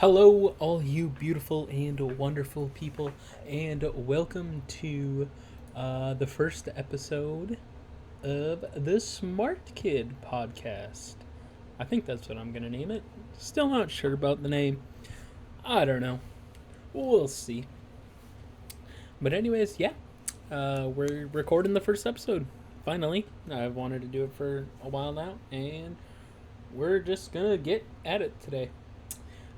Hello, all you beautiful and wonderful people, and welcome to the first episode of the Smart Kid podcast. I think that's what I'm going to name it. Still not sure about the name. I don't know. We'll see. But, anyways, yeah, we're recording the first episode. Finally, I've wanted to do it for a while now, and we're just going to get at it today.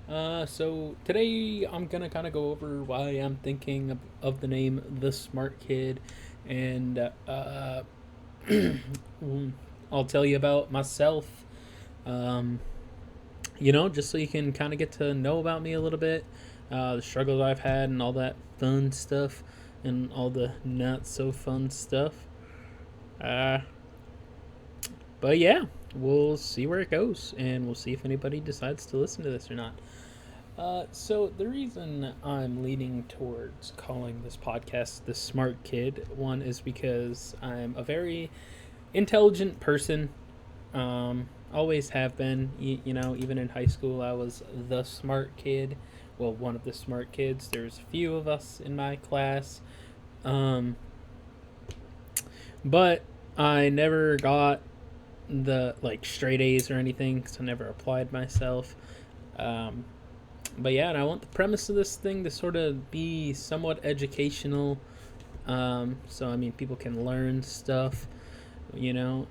So today I'm gonna kind of go over why I'm thinking of the name The Smart Kid, and I'll tell you about myself. Um, just so you can kind of get to know about me a little bit, the struggles I've had, and all that fun stuff, and all the not so fun stuff. Uh, but yeah, we'll see where it goes, and we'll see if anybody decides to listen to this or not. So the reason I'm leaning towards calling this podcast The Smart Kid, one is because I'm a very intelligent person. Always have been. Even in high school, I was the smart kid. Well, one of the smart kids. There's a few of us in my class. Um, but I never got the straight A's or anything because I never applied myself. Um, but yeah, and I want the premise of this thing to sort of be somewhat educational. So I mean, people can learn stuff, and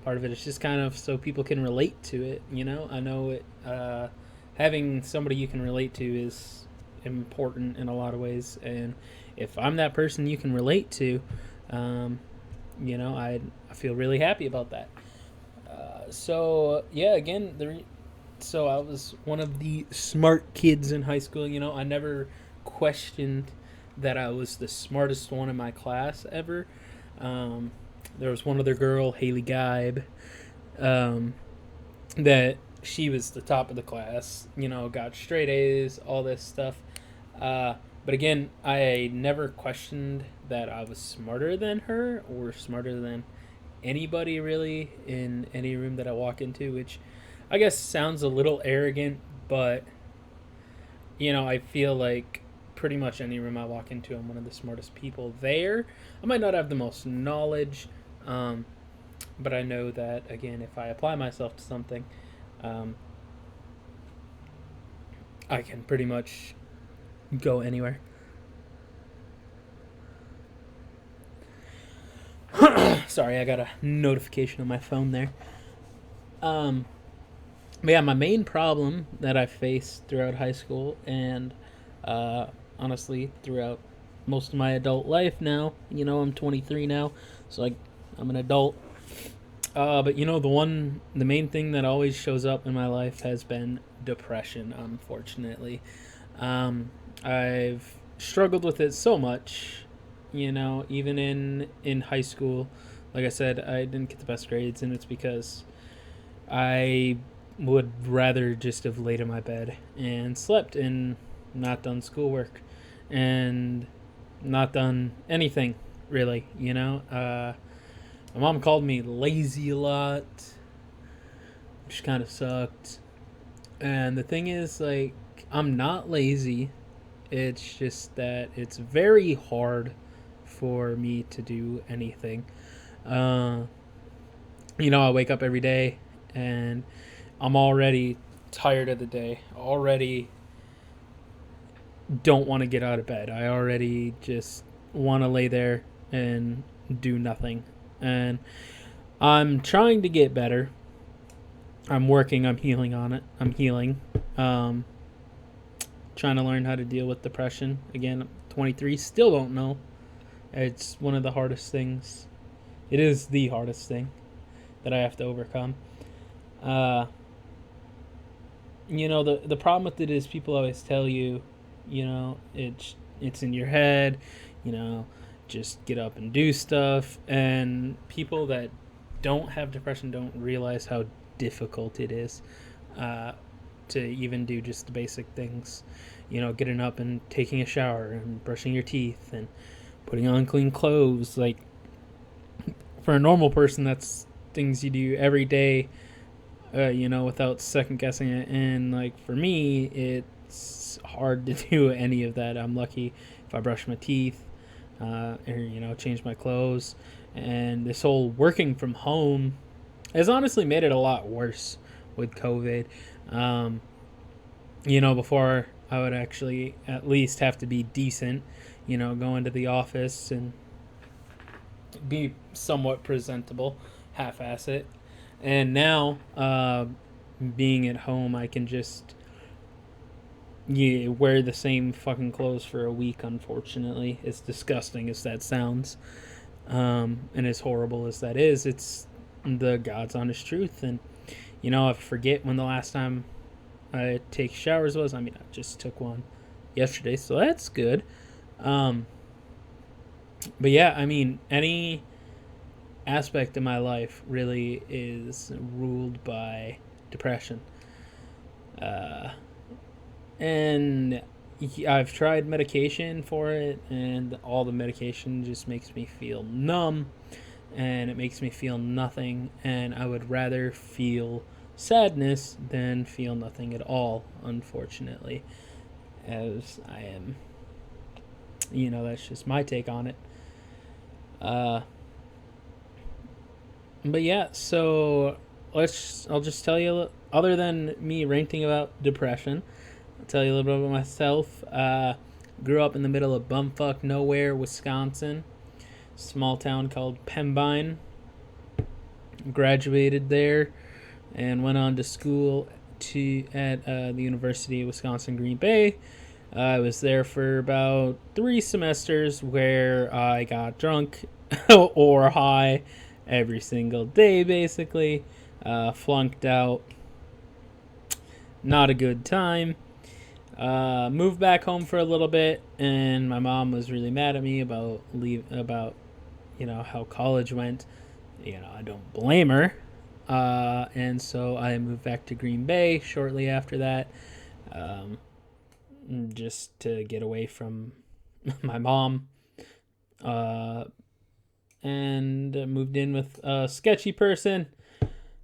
part of it is just kind of so people can relate to it. I know it. Having somebody you can relate to is important in a lot of ways, and if I'm that person you can relate to, I feel really happy about that. So yeah, again, so I was one of the smart kids in high school. I never questioned that I was the smartest one in my class ever. Um, there was one other girl, Haley Geib, um, that she was the top of the class. Got straight A's, all this stuff. But again, I never questioned that I was smarter than her or smarter than anybody really in any room that I walk into, which I guess sounds a little arrogant, but I feel like pretty much any room I walk into, I'm one of the smartest people there. I might not have the most knowledge, um, but I know that again, if I apply myself to something, um, I can pretty much go anywhere. Sorry, I got a notification on my phone there. Um, but yeah, my main problem that I faced throughout high school and uh, honestly throughout most of my adult life now, I'm 23 now, so I'm an adult. But the main thing that always shows up in my life has been depression, unfortunately. I've struggled with it so much, even in high school. Like I said, I didn't get the best grades, and it's because I would rather just have laid in my bed and slept and not done schoolwork and not done anything really. My mom called me lazy a lot, which kind of sucked. And the thing is, I'm not lazy. It's just that it's very hard for me to do anything. Uh, I wake up every day and I'm already tired of the day. Already don't want to get out of bed. I already just want to lay there and do nothing. And I'm trying to get better. I'm working. I'm healing on it. I'm healing. Um, Trying to learn how to deal with depression. Again, I'm 23. Still don't know. It's one of the hardest things. It is the hardest thing that I have to overcome. Uh, the problem with it is people always tell you, it's in your head, you know, just get up and do stuff. And people that don't have depression don't realize how difficult it is uh, to even do just the basic things. Getting up and taking a shower and brushing your teeth and putting on clean clothes. Like, for a normal person, that's things you do every day. without second guessing it. And like for me, it's hard to do any of that. I'm lucky if I brush my teeth, or change my clothes. And this whole working from home has honestly made it a lot worse with COVID. Um, before I would actually at least have to be decent, go into the office and be somewhat presentable, half-ass it. And now, being at home, I can just wear the same fucking clothes for a week. Unfortunately, as disgusting as that sounds, and as horrible as that is, it's the God's honest truth. And I forget when the last time I take showers was. I mean, I just took one yesterday, so that's good. Um, but yeah, I mean, any aspect of my life really is ruled by depression. Uh, and I've tried medication for it, and all the medication just makes me feel numb, and it makes me feel nothing. And I would rather feel sadness than feel nothing at all, unfortunately, as I am. That's just my take on it. Uh, but yeah, so I'll just tell you, other than me ranting about depression, I'll tell you a little bit about myself. Grew up in the middle of bumfuck nowhere, Wisconsin, small town called Pembine. Graduated there and went on to school at the University of Wisconsin Green Bay. I was there for about 3 semesters where I got drunk or high every single day, basically. Flunked out. Not a good time. Moved back home for a little bit, and my mom was really mad at me about how college went. I don't blame her. And so I moved back to Green Bay shortly after that, just to get away from my mom. And moved in with a sketchy person.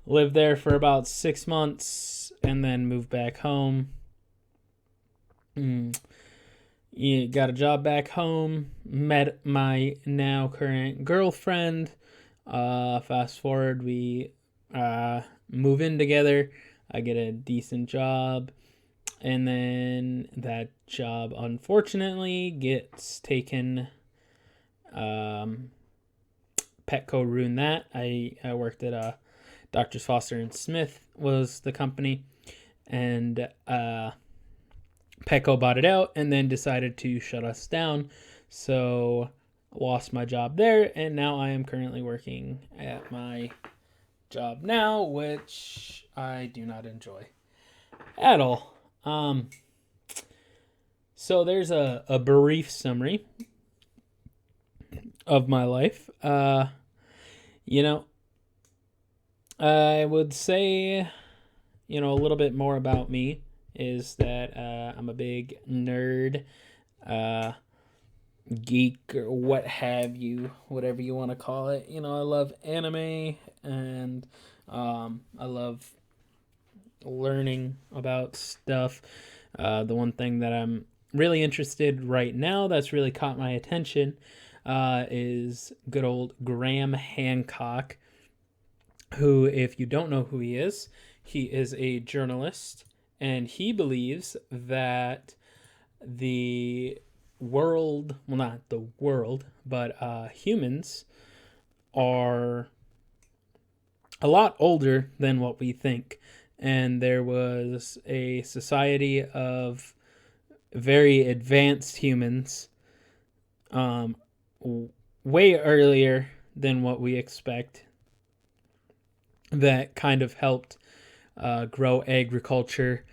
Lived there for about 6 months, and then moved back home. Got a job back home. Met my now current girlfriend. Fast forward, we move in together. I get a decent job, and then that job unfortunately gets taken. Petco ruined that. I worked at Doctors Foster and Smith was the company, and Petco bought it out and then decided to shut us down. So lost my job there, and now I am currently working at my job now, which I do not enjoy at all. So there's a brief summary of my life. I would say, a little bit more about me is that I'm a big nerd, geek, or what have you, whatever you want to call it. I love anime, and I love learning about stuff. The one thing that I'm really interested right now that's really caught my attention is good old Graham Hancock, who, if you don't know who he is a journalist, and he believes that the world, well, not the world, but humans are a lot older than what we think. And there was a society of very advanced humans way earlier than what we expect that kind of helped grow agriculture.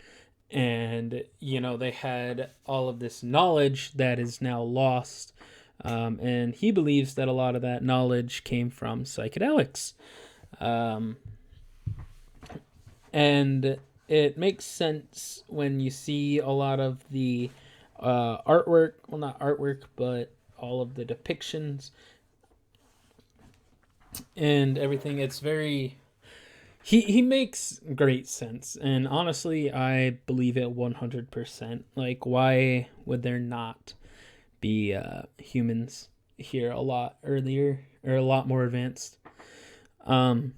And, they had all of this knowledge that is now lost. And he believes that a lot of that knowledge came from psychedelics. And it makes sense when you see a lot of the artwork, well, not artwork, but all of the depictions and everything. It's very He makes great sense, and honestly, I believe it 100%. Like, why would there not be humans here a lot earlier or a lot more advanced? Um,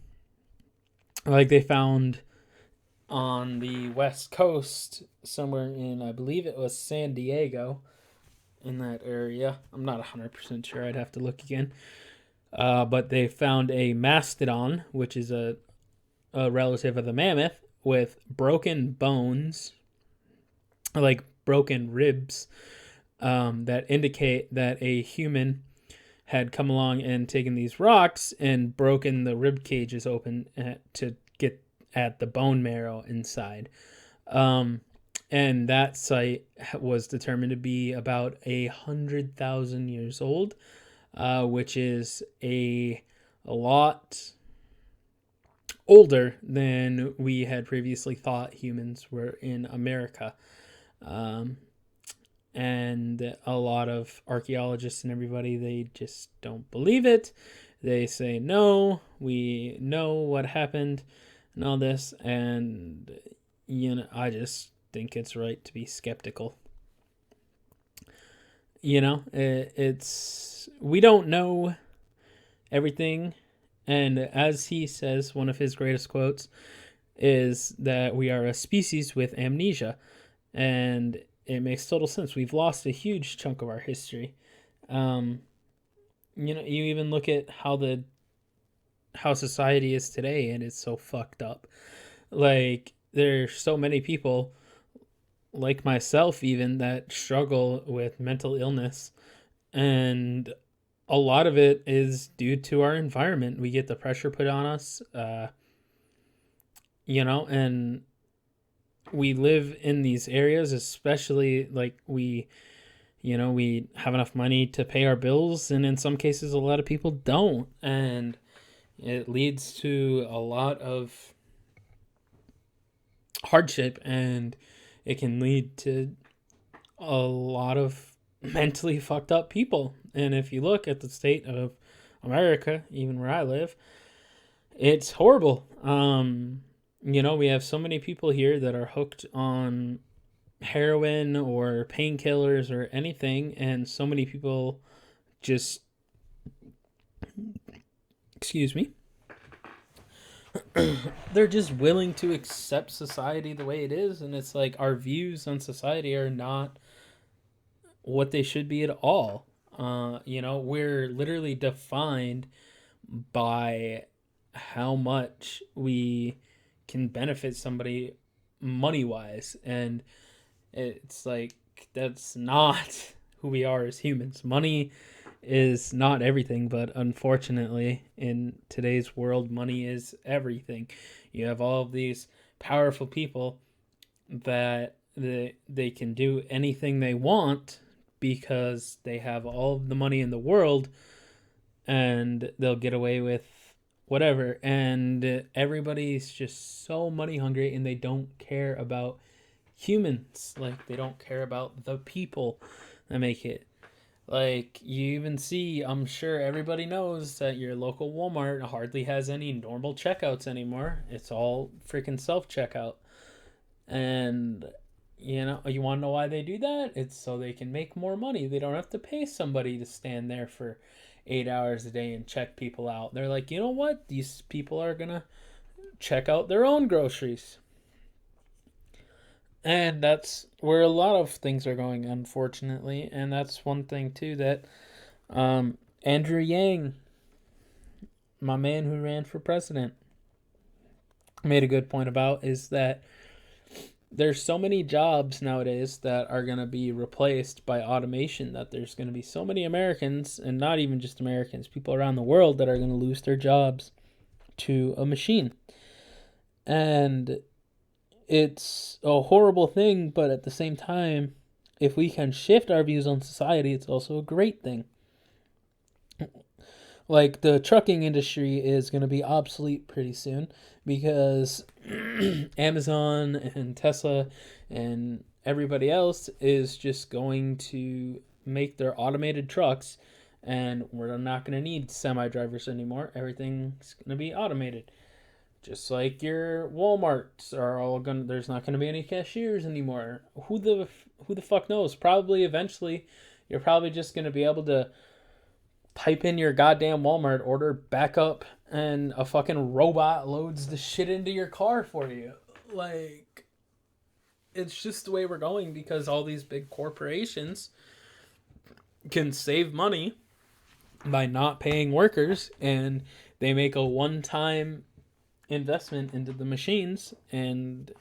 like they found on the west coast somewhere in, I believe it was San Diego, in that area. I'm not 100% sure. I'd have to look again. But they found a mastodon, which is a relative of the mammoth, with broken bones, like broken ribs, that indicate that a human had come along and taken these rocks and broken the rib cages open to get at the bone marrow inside. Um, and that site was determined to be about 100,000 years old, which is a lot older than we had previously thought humans were in America. Um, and a lot of archaeologists and everybody, they just don't believe it. They say, no, we know what happened and all this. And, I just think it's right to be skeptical. We don't know everything. And as he says, one of his greatest quotes is that we are a species with amnesia. And it makes total sense. We've lost a huge chunk of our history. You even look at how society is today, and it's so fucked up. Like, there's so many people, like myself even, that struggle with mental illness, and a lot of it is due to our environment. We get the pressure put on us, and we live in these areas, especially like we have enough money to pay our bills, and in some cases, a lot of people don't, and it leads to a lot of hardship, and it can lead to a lot of mentally fucked up people. And if you look at the state of America, even where I live, it's horrible. We have so many people here that are hooked on heroin or painkillers or anything, and so many people just, excuse me, they're just willing to accept society the way it is, and it's like our views on society are not what they should be at all. We're literally defined by how much we can benefit somebody money wise, and it's like that's not who we are as humans. Money is not everything, but unfortunately, in today's world, money is everything. You have all of these powerful people that they can do anything they want because they have all of the money in the world, and they'll get away with whatever. And everybody's just so money hungry, and they don't care about humans. Like, they don't care about the people that make it. Like, you even see, I'm sure everybody knows that your local Walmart hardly has any normal checkouts anymore. It's all freaking self checkout. And, you want to know why they do that? It's so they can make more money. They don't have to pay somebody to stand there for 8 hours a day and check people out. They're like, you know what? These people are going to check out their own groceries. And that's where a lot of things are going, unfortunately. And that's one thing, too, that Andrew Yang, my man who ran for president, made a good point about, is that there's so many jobs nowadays that are going to be replaced by automation, that there's going to be so many Americans, and not even just Americans, people around the world that are going to lose their jobs to a machine. And it's a horrible thing, but at the same time, if we can shift our views on society, it's also a great thing. Like, the trucking industry is going to be obsolete pretty soon because Amazon and Tesla and everybody else is just going to make their automated trucks, and we're not going to need semi drivers anymore. Everything's going to be automated. Just like your Walmarts are all gonna, there's not gonna be any cashiers anymore. Who the fuck knows? Probably eventually, you're probably just gonna be able to type in your goddamn Walmart order, back up, and a fucking robot loads the shit into your car for you. Like, it's just the way we're going because all these big corporations can save money by not paying workers, and they make a one-time investment into the machines, and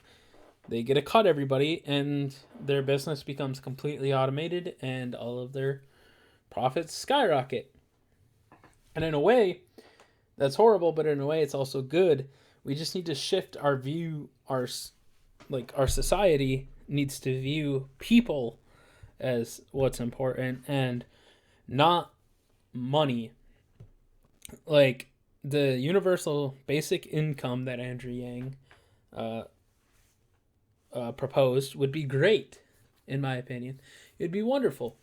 they get to cut everybody, and their business becomes completely automated, and all of their profits skyrocket. And in a way, that's horrible, but in a way, it's also good. We just need to shift our view. Our society needs to view people as what's important and not money. Like the universal basic income that Andrew Yang proposed would be great, in my opinion. It'd be wonderful.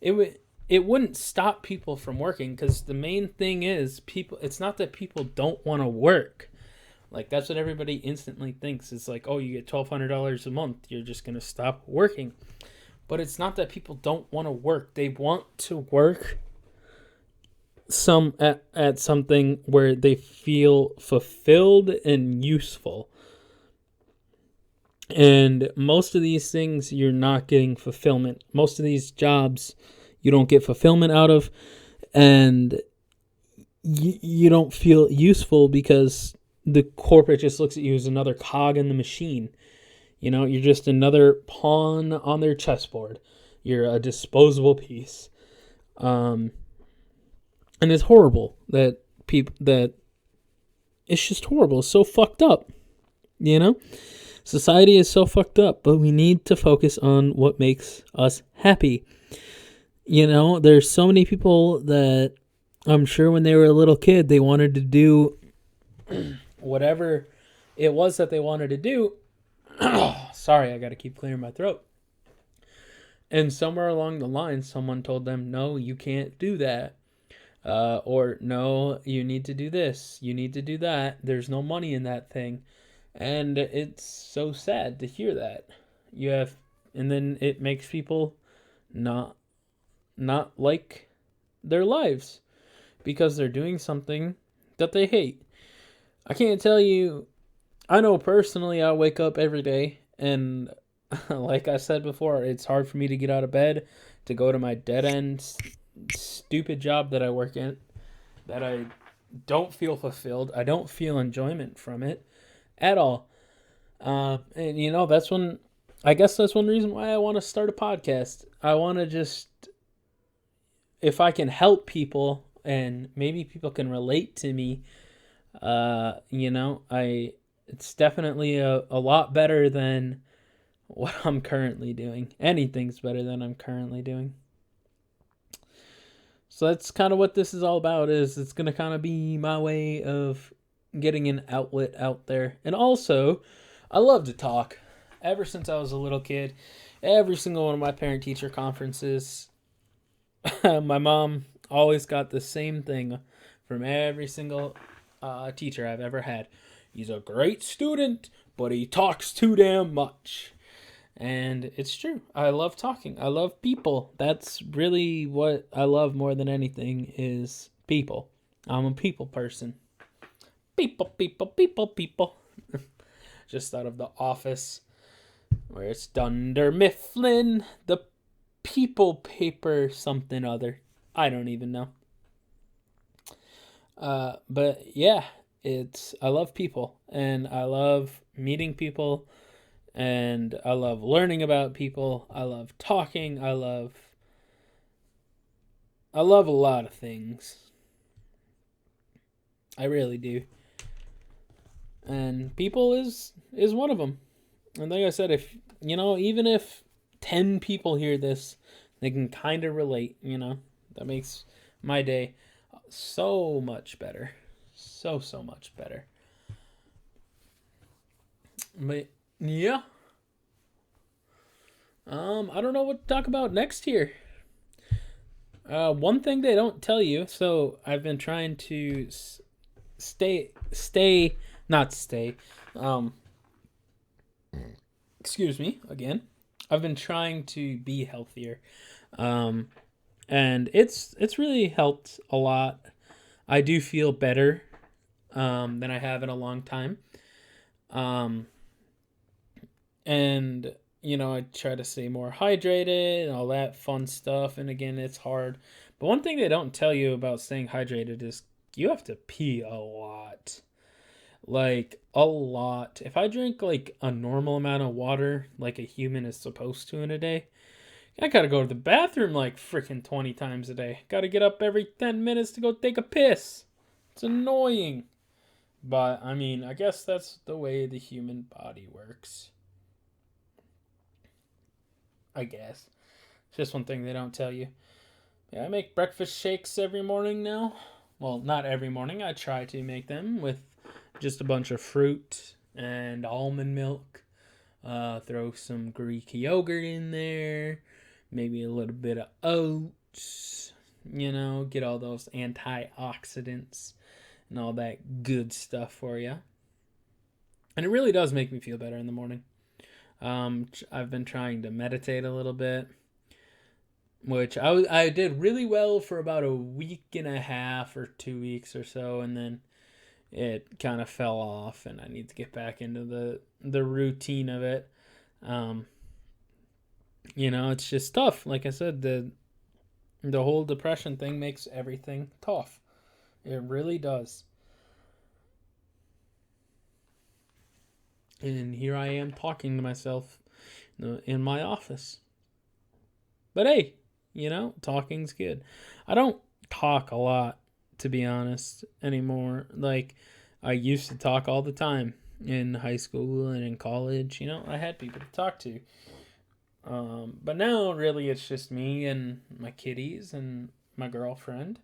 It wouldn't stop people from working, because the main thing is people. It's not that people don't want to work. Like, that's what everybody instantly thinks. It's like, oh, you get $1,200 a month, you're just gonna stop working. But it's not that people don't want to work. They want to work at something where they feel fulfilled and useful. And most of these things, you're not getting fulfillment. Most of these jobs, you don't get fulfillment out of, and you don't feel useful because the corporate just looks at you as another cog in the machine. You know, you're just another pawn on their chessboard. You're a disposable piece. And it's horrible that it's just horrible. It's so fucked up. You know? Society is so fucked up, but we need to focus on what makes us happy. You know, there's so many people that I'm sure when they were a little kid, they wanted to do whatever it was that they wanted to do. Sorry, I got to keep clearing my throat. And somewhere along the line, someone told them, no, you can't do that. Or, no, you need to do this. You need to do that. There's no money in that thing. And it's so sad to hear that. And then it makes people not like their lives because they're doing something that they hate. I can't tell you, I know personally I wake up every day and like I said before, it's hard for me to get out of bed to go to my dead-end stupid job that I work in, that I don't feel fulfilled. I don't feel enjoyment from it at all. And you know, I guess that's one reason why I want to start a podcast. I want to just, if I can help people and maybe people can relate to me, you know, it's definitely a lot better than what I'm currently doing. Anything's better than I'm currently doing. So that's kind of what this is all about. It's going to kind of be my way of getting an outlet out there. And also, I love to talk. Ever since I was a little kid, every single one of my parent-teacher conferences, my mom always got the same thing from every single teacher I've ever had. He's a great student, but he talks too damn much. And it's true. I love talking. I love people. That's really what I love more than anything is people. I'm a people person. People. Just out of The Office, where it's Dunder Mifflin, the people paper something other. I don't even know. But yeah, I love people, and I love meeting people, and I love learning about people. I love talking. I love a lot of things. I really do. And people is one of them. And like I said, if, you know, even if 10 people hear this, they can kind of relate, you know. That makes my day so much better. So much better. But yeah. I don't know what to talk about next here. One thing they don't tell you, so I've been trying to stay not stay. Um, excuse me again. I've been trying to be healthier, um, and it's really helped a lot. I do feel better than I have in a long time, um, and I try to stay more hydrated and all that fun stuff. And again, it's hard. But one thing they don't tell you about staying hydrated is you have to pee a lot. Like a lot. If I drink like a normal amount of water, like a human is supposed to in a day, I gotta go to the bathroom like freaking 20 times a day. Gotta get up every 10 minutes to go take a piss. It's annoying. But I mean, I guess that's the way the human body works. I guess. It's just one thing they don't tell you. Yeah, I make breakfast shakes every morning now. Well, not every morning. I try to make them with just a bunch of fruit and almond milk. Throw some Greek yogurt in there. Maybe a little bit of oats. Get all those antioxidants and all that good stuff for you. And it really does make me feel better in the morning. I've been trying to meditate a little bit, which I did really well for about a week and a half or 2 weeks or so, and then it kind of fell off, and I need to get back into the routine of it. It's just tough. Like I said, the whole depression thing makes everything tough. It really does. And here I am talking to myself in my office. But hey, talking's good. I don't talk a lot, to be honest, anymore. Like, I used to talk all the time in high school and in college. I had people to talk to. But now, really, it's just me and my kitties and my girlfriend.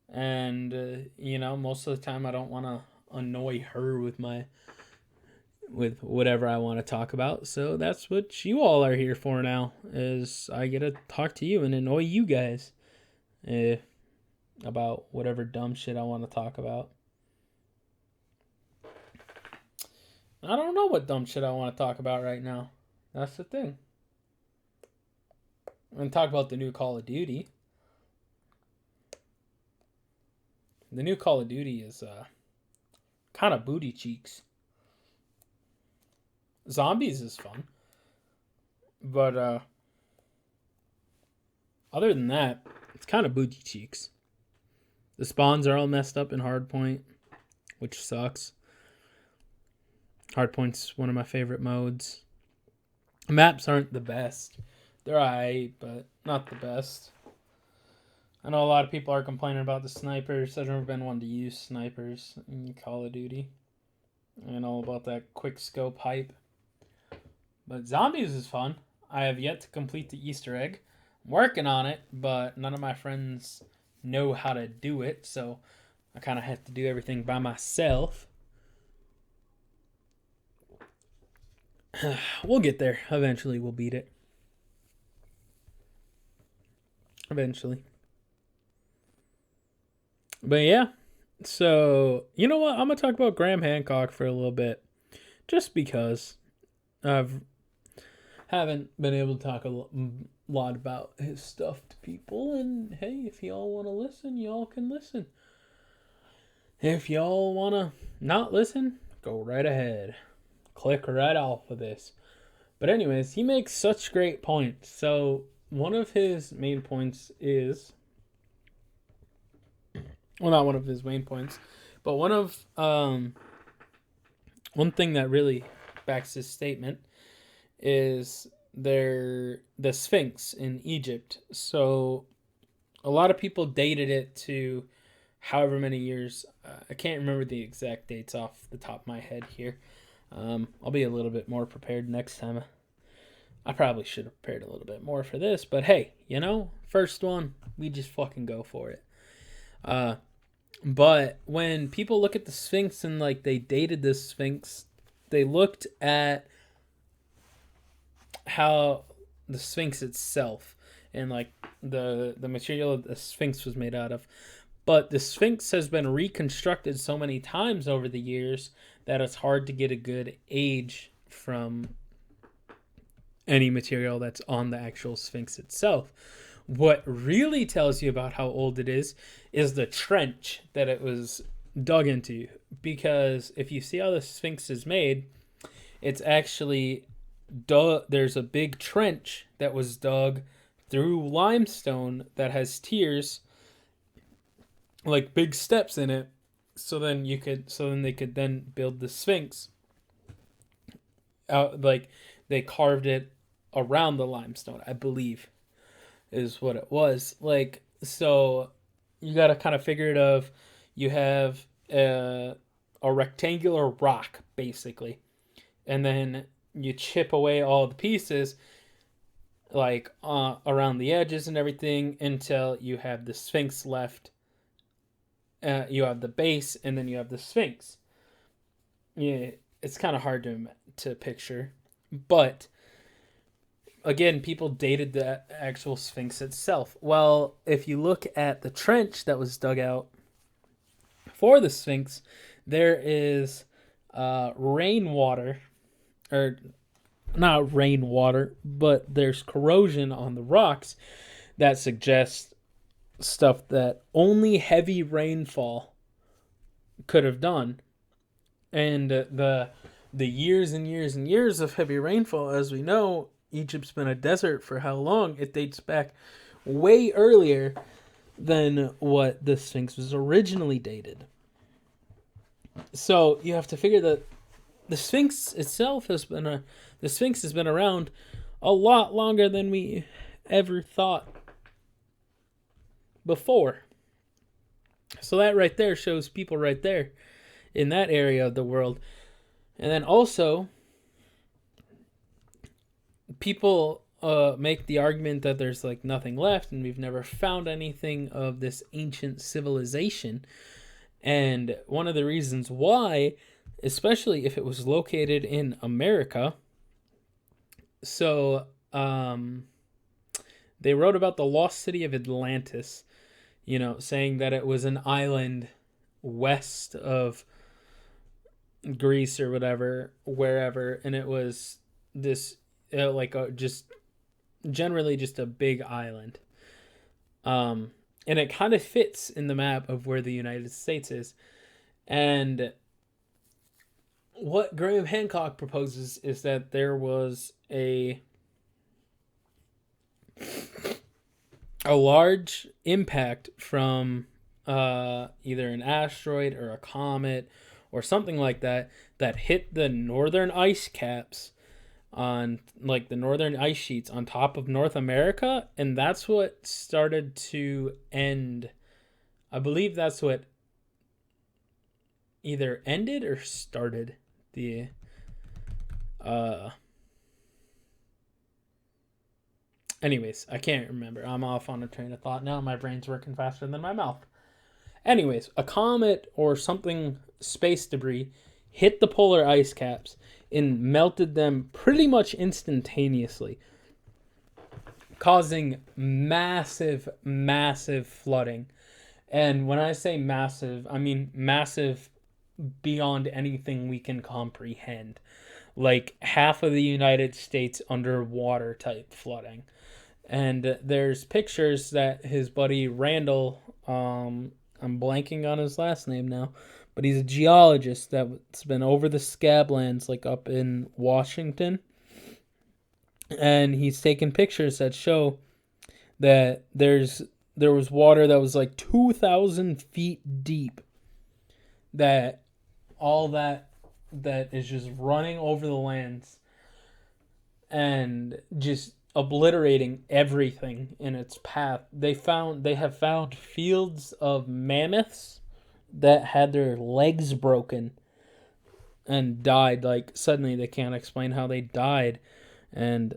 And, most of the time I don't want to annoy her with whatever I want to talk about. So that's what you all are here for now, is I get to talk to you and annoy you guys about whatever dumb shit I want to talk about. I don't know what dumb shit I want to talk about right now. That's the thing. I'm going to talk about the new Call of Duty. The new Call of Duty is kind of booty cheeks. Zombies is fun. But other than that, it's kind of booty cheeks. The spawns are all messed up in Hardpoint, which sucks. Hardpoint's one of my favorite modes. Maps aren't the best. They're alright, but not the best. I know a lot of people are complaining about the snipers. I've never been one to use snipers in Call of Duty. I know about that quick scope hype. But zombies is fun. I have yet to complete the Easter egg. I'm working on it, but none of my friends know how to do it, so I kind of have to do everything by myself. We'll get there. Eventually, we'll beat it. Eventually. But yeah. So, you know what? I'm going to talk about Graham Hancock for a little bit. Just because haven't been able to talk a lot about his stuff to people. And hey, if y'all want to listen, y'all can listen. If y'all want to not listen, go right ahead. Click right off of this. But anyways, he makes such great points. So one of his main points is, well, not one of his main points, but one thing that really backs his statement is the Sphinx in Egypt. So a lot of people dated it to however many years. I can't remember the exact dates off the top of my head here. I'll be a little bit more prepared next time. I probably should have prepared a little bit more for this, but hey, first one, we just fucking go for it. But when people look at the Sphinx and like they dated the Sphinx, they looked at how the Sphinx itself and like the material the Sphinx was made out of. But the Sphinx has been reconstructed so many times over the years that it's hard to get a good age from any material that's on the actual Sphinx itself. What really tells you about how old it is the trench that it was dug into. Because if you see how the Sphinx is made, it's actually there's a big trench that was dug through limestone that has tiers, like big steps in it. So then they could then build the Sphinx out, like they carved it around the limestone, I believe, is what it was. Like, so you got to kind of figure it of, you have a rectangular rock basically, and then you chip away all the pieces, like around the edges and everything, until you have the Sphinx left. You have the base, and then you have the Sphinx. Yeah, it's kind of hard to picture, but again, people dated the actual Sphinx itself. Well, if you look at the trench that was dug out for the Sphinx, there is rainwater, or not rainwater, but there's corrosion on the rocks that suggests stuff that only heavy rainfall could have done. And the years and years and years of heavy rainfall, as we know, Egypt's been a desert for how long? It dates back way earlier than what the Sphinx was originally dated. So you have to figure that the Sphinx itself the Sphinx has been around a lot longer than we ever thought before. So that right there shows people right there in that area of the world. And then also, people make the argument that there's like nothing left and we've never found anything of this ancient civilization. And one of the reasons why, especially if it was located in America, so they wrote about the lost city of Atlantis, saying that it was an island west of Greece or wherever, and it was this just generally just a big island. And it kind of fits in the map of where the United States is. And what Graham Hancock proposes is that there was a large impact from either an asteroid or a comet or something like that hit the northern ice caps on like the northern ice sheets on top of North America, and that's what started to end. I believe that's what either ended or started the anyways, I can't remember. I'm off on a train of thought now. My brain's working faster than my mouth. Anyways, a comet or something, space debris, hit the polar ice caps and melted them pretty much instantaneously, causing massive, massive flooding. And when I say massive, I mean massive beyond anything we can comprehend. Like half of the United States underwater type flooding. And there's pictures that his buddy Randall, I'm blanking on his last name now, but he's a geologist that's been over the Scablands, like up in Washington. And he's taken pictures that show that there was water that was like 2,000 feet deep. That all that is just running over the lands and just obliterating everything in its path. They have found fields of mammoths that had their legs broken and died. Like suddenly they can't explain how they died. And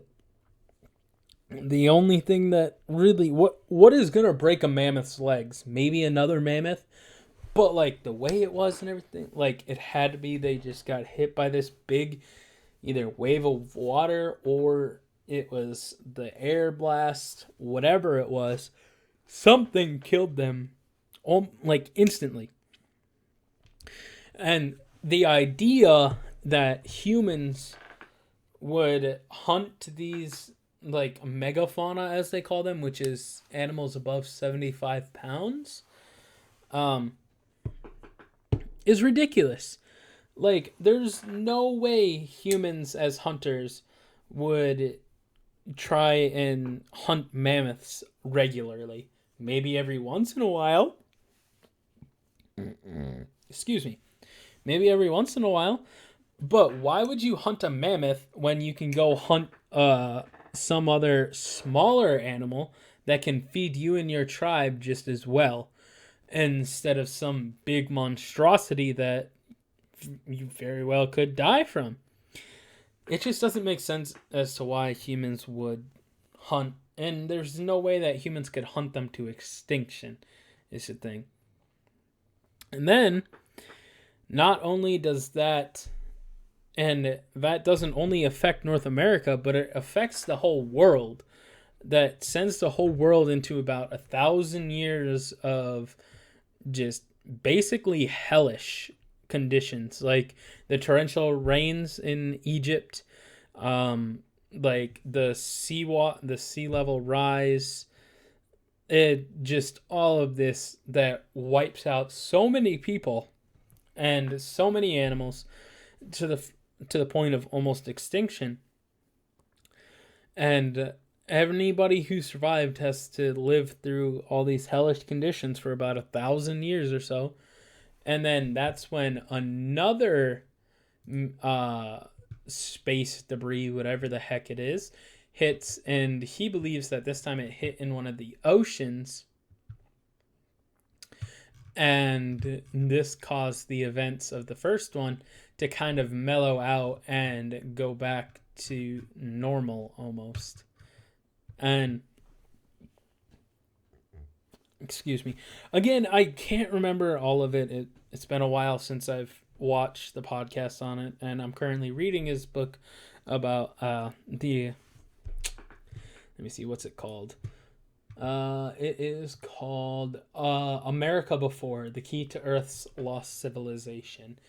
the only thing that really what is gonna break a mammoth's legs? Maybe another mammoth. But like the way it was and everything, like it had to be they just got hit by this big either wave of water or it was the air blast, whatever it was. Something killed them like instantly. And the idea that humans would hunt these like megafauna, as they call them, which is animals above 75 pounds, um, is ridiculous. Like, there's no way humans as hunters would try and hunt mammoths regularly. Maybe every once in a while. Excuse me. Maybe every once in a while. But why would you hunt a mammoth when you can go hunt some other smaller animal that can feed you and your tribe just as well, instead of some big monstrosity that you very well could die from? It just doesn't make sense as to why humans would hunt, and there's no way that humans could hunt them to extinction, is the thing. And then, not only does that, and that doesn't only affect North America, but it affects the whole world. That sends the whole world into about 1,000 years of just basically hellish conditions, like the torrential rains in Egypt, like the sea level rise. It just, all of this that wipes out so many people and so many animals to the point of almost extinction. And anybody who survived has to live through all these hellish conditions for about 1,000 years or so. And then that's when another space debris, whatever the heck it is, hits. And he believes that this time it hit in one of the oceans. And this caused the events of the first one to kind of mellow out and go back to normal almost. And excuse me. Again, I can't remember all of it. It's been a while since I've watched the podcast on it, and I'm currently reading his book about let me see, what's it called? It is called America Before, The Key to Earth's Lost Civilization.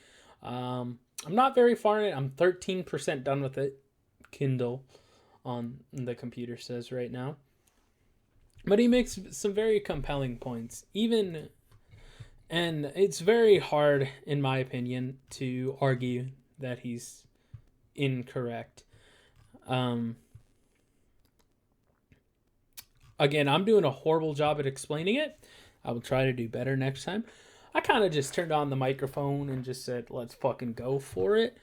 I'm not very far in it. I'm 13% done with it. Kindle on the computer says right now. But he makes some very compelling points. And it's very hard, in my opinion, to argue that he's incorrect. Again, I'm doing a horrible job at explaining it. I will try to do better next time. I kind of just turned on the microphone and just said, let's fucking go for it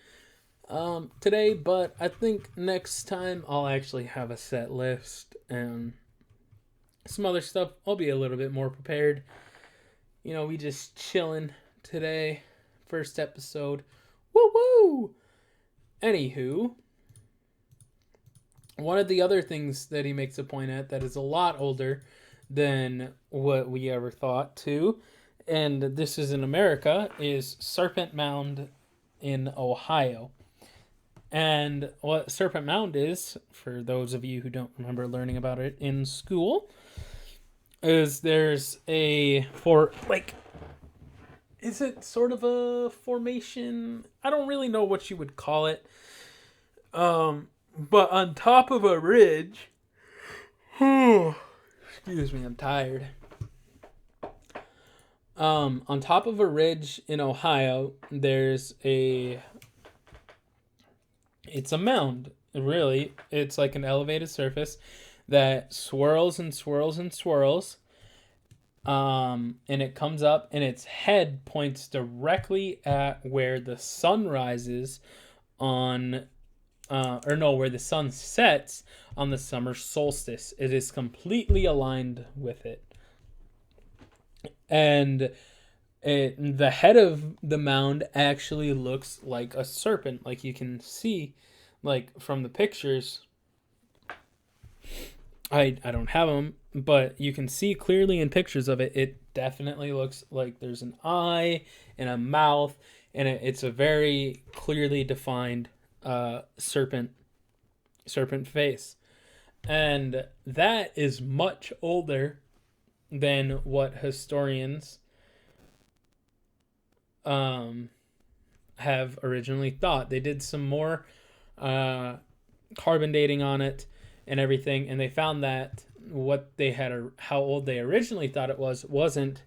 today. But I think next time I'll actually have a set list and some other stuff. I'll be a little bit more prepared. You know, we just chilling today. First episode. Woo woo! Anywho, one of the other things that he makes a point at that is a lot older than what we ever thought too, and this is in America, is Serpent Mound in Ohio. And what Serpent Mound is, for those of you who don't remember learning about it in school, is there's is it sort of a formation? I don't really know what you would call it. But on top of a ridge, excuse me, I'm tired. On top of a ridge in Ohio, it's a mound, really. It's like an elevated surface that swirls and swirls and swirls. And it comes up, and its head points directly at where the sun rises where the sun sets on the summer solstice. It is completely aligned with it. And the head of the mound actually looks like a serpent, like you can see, like from the pictures. I don't have them, but you can see clearly in pictures of it. It definitely looks like there's an eye and a mouth, and it's a very clearly defined serpent face. And that is much older than what historians um, have originally thought. They did some more carbon dating on it and everything, and they found that how old they originally thought it wasn't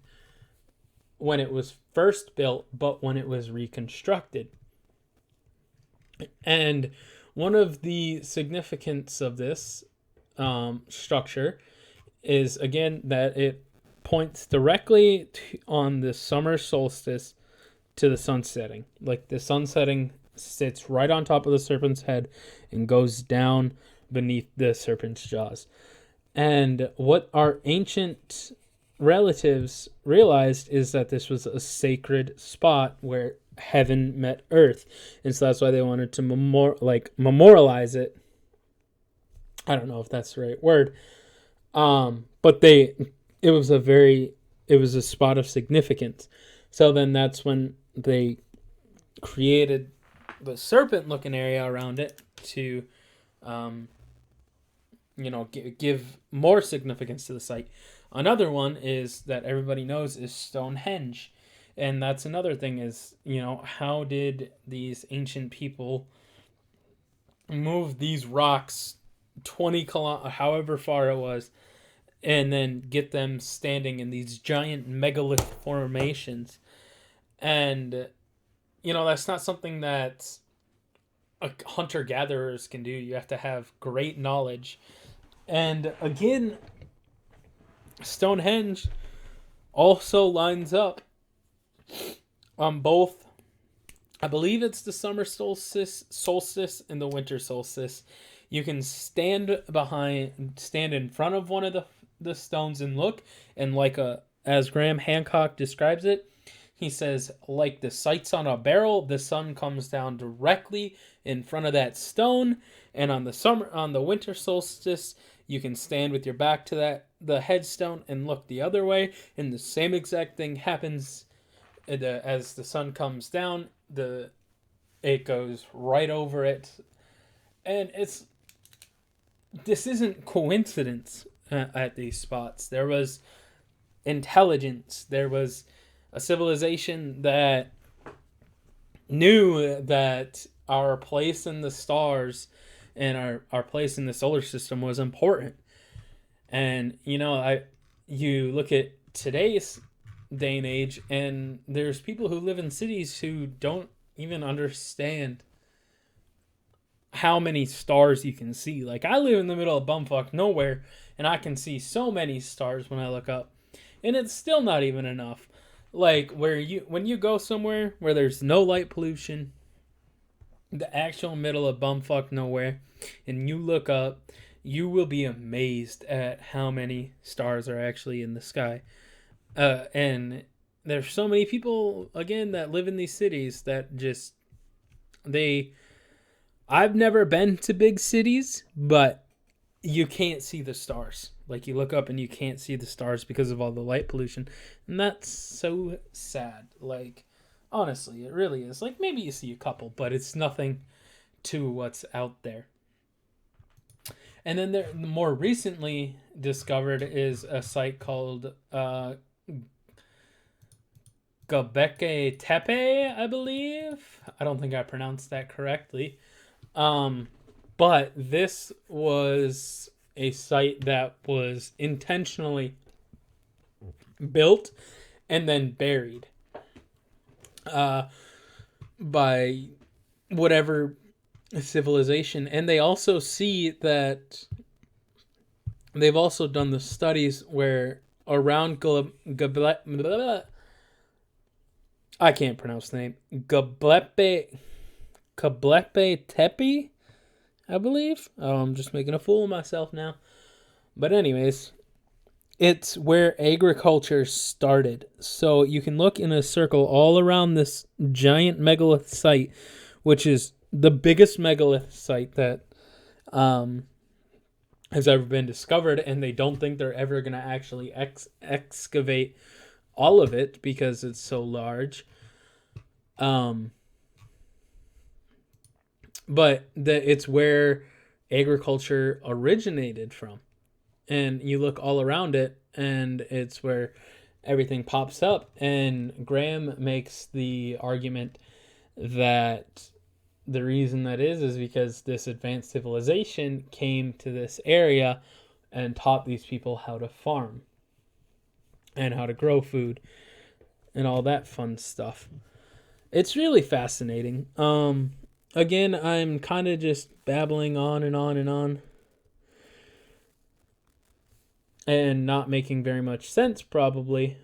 when it was first built, but when it was reconstructed. And one of the significance of this structure is, again, that it points directly on the summer solstice to the sun setting. Like, the sun setting sits right on top of the serpent's head and goes down beneath the serpent's jaws. And what our ancient relatives realized is that this was a sacred spot where heaven met earth. And so that's why they wanted to memorialize it. I don't know if that's the right word. But it was a spot of significance. So then that's when they created the serpent looking area around it to give more significance to the site. Another one is that everybody knows is Stonehenge. And that's another thing is, how did these ancient people move these rocks 20 kilometers, however far it was, and then get them standing in these giant megalith formations? And, that's not something that hunter-gatherers can do. You have to have great knowledge. And again, Stonehenge also lines up on both, I believe it's the summer solstice and the winter solstice. You can stand in front of one of the stones and look, and as Graham Hancock describes it, he says, like the sights on a barrel, the sun comes down directly in front of that stone. And on the winter solstice, you can stand with your back to the headstone and look the other way, and the same exact thing happens as the sun comes down. It goes right over it, and this isn't coincidence at these spots. There was intelligence. There was a civilization that knew that our place in the stars and our place in the solar system was important. And, you look at today's day and age, and there's people who live in cities who don't even understand how many stars you can see. Like, I live in the middle of bumfuck nowhere, and I can see so many stars when I look up, and it's still not even enough. Like, when you go somewhere where there's no light pollution, the actual middle of bumfuck nowhere, and you look up, you will be amazed at how many stars are actually in the sky. And there's so many people, again, that live in these cities that just, I've never been to big cities, but you can't see the stars. Like, you look up and you can't see the stars because of all the light pollution. And that's so sad. Like, honestly, it really is. Like, maybe you see a couple, but it's nothing to what's out there. And then the more recently discovered is a site called Göbekli Tepe, I believe. I don't think I pronounced that correctly. But this was a site that was intentionally built and then buried by whatever civilization. And they also see that they've also done the studies where around I can't pronounce the name. Göbekli Tepe, I believe. Oh, I'm just making a fool of myself now. But anyways, it's where agriculture started. So you can look in a circle all around this giant megalith site, which is the biggest megalith site that has ever been discovered, and they don't think they're ever going to actually excavate all of it because it's so large. But it's where agriculture originated from. And you look all around it, and it's where everything pops up. And Graham makes the argument that the reason that is because this advanced civilization came to this area and taught these people how to farm and how to grow food and all that fun stuff. It's really fascinating. Again, I'm kind of just babbling on and on and on and not making very much sense, probably.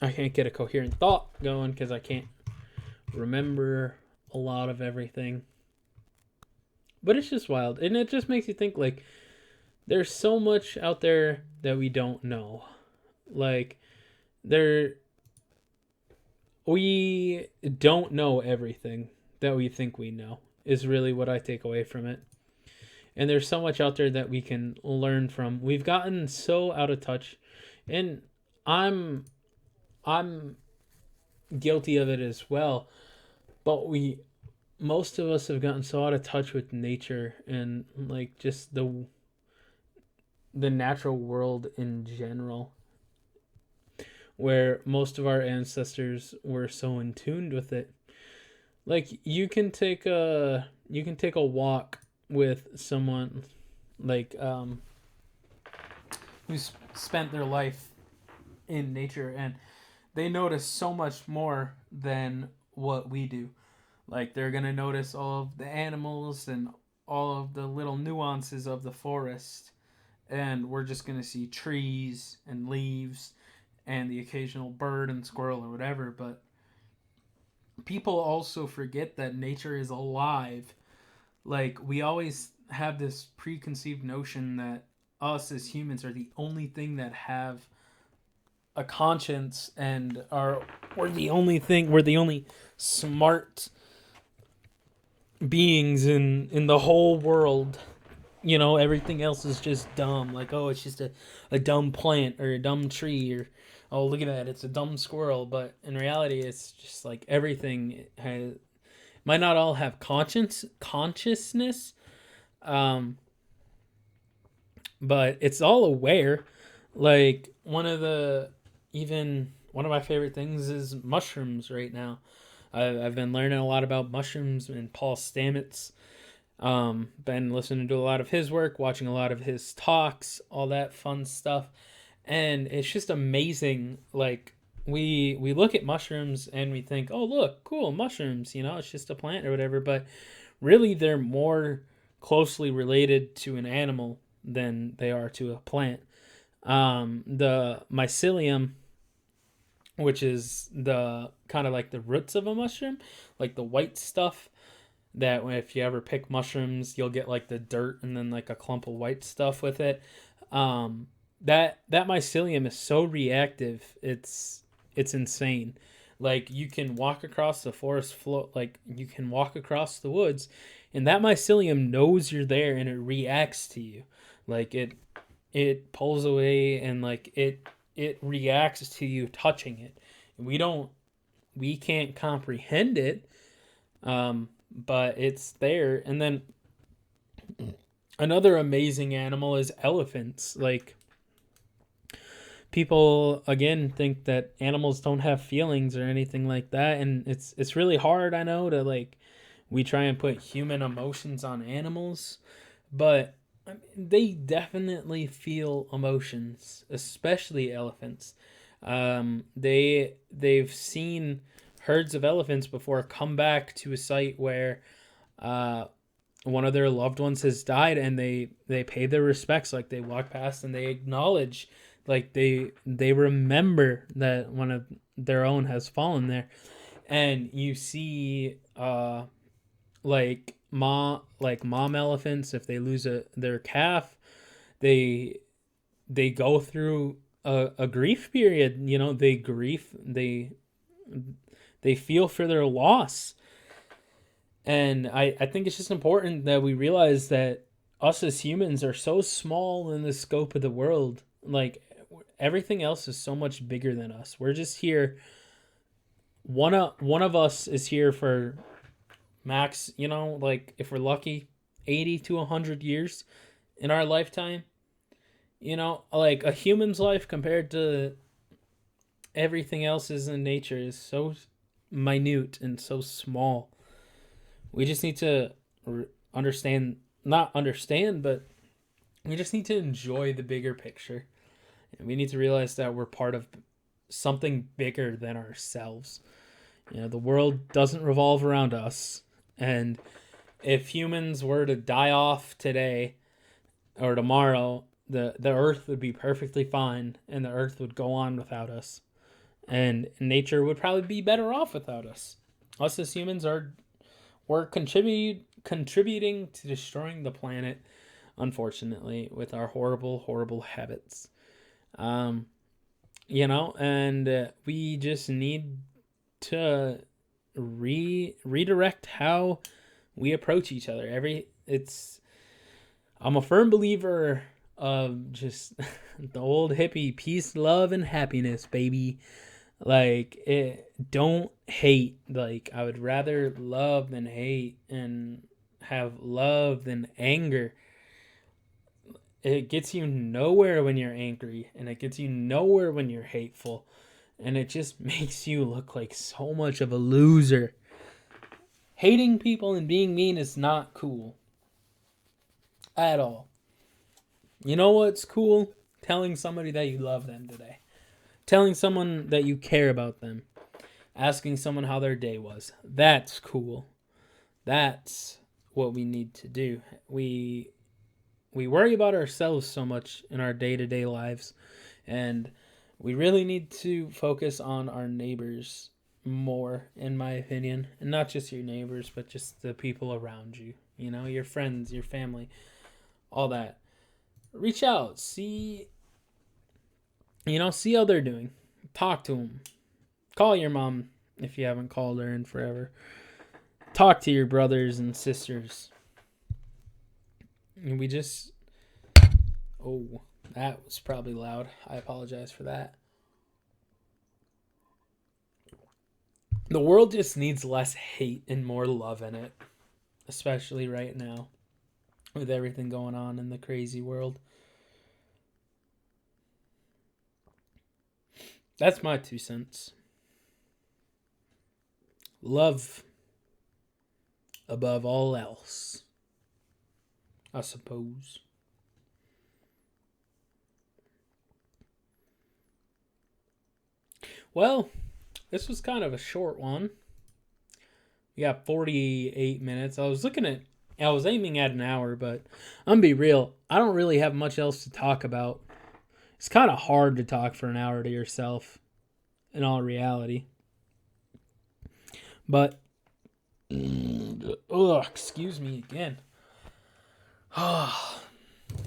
I can't get a coherent thought going because I can't remember a lot of everything. But it's just wild. And it just makes you think, like, there's so much out there that we don't know. Like, we don't know everything that we think we know, is really what I take away from it. And there's so much out there that we can learn from. We've gotten so out of touch, and I'm guilty of it as well. But most of us have gotten so out of touch with nature and like just the natural world in general, where most of our ancestors were so in tune with it. Like you can take a walk with someone like who's spent their life in nature, and they notice so much more than what we do. Like they're gonna notice all of the animals and all of the little nuances of the forest, and we're just gonna see trees and leaves and the occasional bird and squirrel or whatever. But people also forget that nature is alive. Like we always have this preconceived notion that us as humans are the only thing that have a conscience and we're the only smart beings in the whole world. Everything else is just dumb. Like, oh, it's just a dumb plant or a dumb tree, or oh, look at that, it's a dumb squirrel. But in reality, it's just like everything might not all have consciousness, but it's all aware. Like one of my favorite things is mushrooms right now. I've been learning a lot about mushrooms and Paul Stamets. Been listening to a lot of his work, watching a lot of his talks, all that fun stuff. And it's just amazing. Like we look at mushrooms and we think, oh, look, cool, mushrooms, it's just a plant or whatever. But really, they're more closely related to an animal than they are to a plant. The mycelium, which is the kind of like the roots of a mushroom, like the white stuff that if you ever pick mushrooms, you'll get like the dirt and then like a clump of white stuff with it. That mycelium is so reactive, it's insane. Like you can walk across the forest floor, like you can walk across the woods, and that mycelium knows you're there and it reacts to you. Like it pulls away and like it reacts to you touching it. We can't comprehend it, but it's there. And then another amazing animal is elephants. Like people again think that animals don't have feelings or anything like that, and it's really hard, I know, to like we try and put human emotions on animals, but they definitely feel emotions, especially elephants. They've seen herds of elephants before come back to a site where one of their loved ones has died, and they pay their respects. Like they walk past and they acknowledge, like they remember that one of their own has fallen there. And you see mom elephants, if they lose their calf, they go through a grief period. They feel for their loss. And I think it's just important that we realize that us as humans are so small in the scope of the world. Like everything else is so much bigger than us. We're just here. One of us is here for max, like if we're lucky, 80 to 100 years in our lifetime. Like a human's life compared to everything else is in nature is so minute and so small. We just need to understand, not understand, but we just need to enjoy the bigger picture. And we need to realize that we're part of something bigger than ourselves. The world doesn't revolve around us. And if humans were to die off today or tomorrow, the earth would be perfectly fine and the earth would go on without us. And nature would probably be better off without us. Us as humans we're contributing to destroying the planet, unfortunately, with our horrible, horrible habits. And we just need to redirect how we approach each other. I'm a firm believer of just the old hippie peace, love, and happiness, baby. Don't hate. I would rather love than hate, and have love than anger. It gets you nowhere when you're angry, and it gets you nowhere when you're hateful, and it just makes you look like so much of a loser. Hating people and being mean is not cool at all. You know what's cool? Telling somebody that you love them today. Telling someone that you care about them. Asking someone how their day was. That's cool. That's what we need to do. We worry about ourselves so much in our day-to-day lives, and we really need to focus on our neighbors more, in my opinion. And not just your neighbors, but just the people around you. Your friends, your family, all that. Reach out, see how they're doing. Talk to them. Call your mom if you haven't called her in forever. Talk to your brothers and sisters. And oh, that was probably loud. I apologize for that. The world just needs less hate and more love in it, especially right now with everything going on in the crazy world. That's my 2 cents. Love above all else, I suppose. Well, this was kind of a short one. We got 48 minutes. I was aiming at an hour, but I'm gonna be real. I don't really have much else to talk about. It's kind of hard to talk for an hour to yourself, in all reality. But, excuse me again.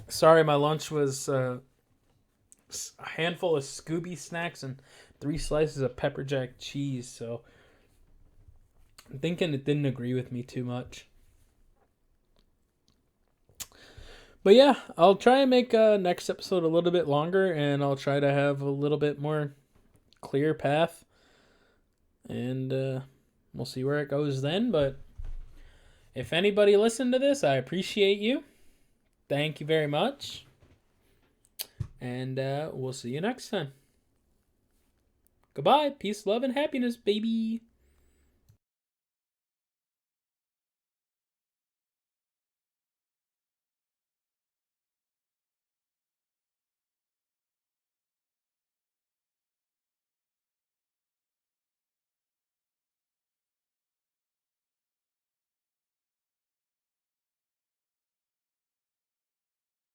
Sorry, my lunch was a handful of Scooby snacks and 3 slices of pepper jack cheese, so I'm thinking it didn't agree with me too much. But yeah, I'll try and make next episode a little bit longer, and I'll try to have a little bit more clear path, and we'll see where it goes then. But if anybody listened to this, I appreciate you. Thank you very much, and we'll see you next time. Goodbye. Peace, love, and happiness, baby.